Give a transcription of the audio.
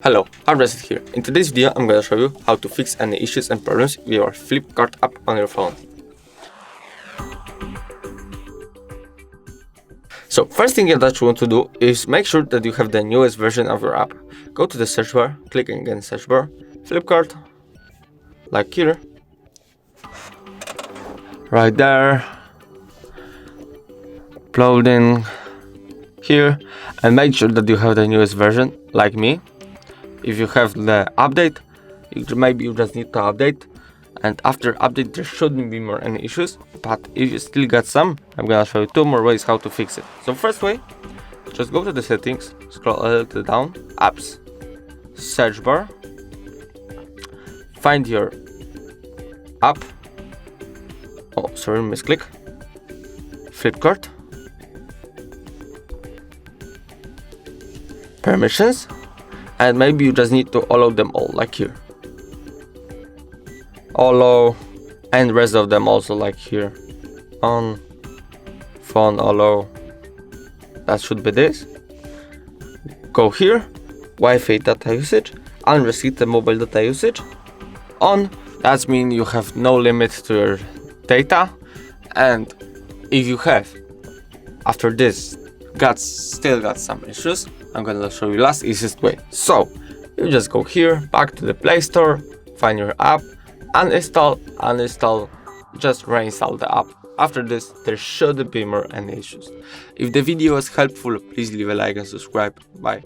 Hello, Armrested here. In today's video I'm gonna show you how to fix any issues and problems with your Flipkart app on your phone. So first thing that you want to do is make sure that you have the newest version of your app. Go to the search bar, click again search bar, Flipkart, like here, right there, uploading here, and make sure that you have the newest version like me. If you have the update, maybe you just need to update, and after update there shouldn't be more any issues. But if you still got some, I'm gonna show you two more ways how to fix it. So first way, just go to the settings, scroll a little down, apps, search bar, find your app, oh sorry, misclick, Flipkart, permissions, and maybe you just need to allow them all, like here, allow, and rest of them also, like here, on, phone, allow, that should be this. Go here, Wi-Fi data usage, unrestricted mobile data usage, on, that means you have no limit to your data. And if you have, after this, still got some issues, I'm gonna show you last easiest way. So you just go here, back to the Play Store, find your app, uninstall, just reinstall the app. After this, there shouldn't be more any issues. If the video was helpful, please leave a like and subscribe. Bye.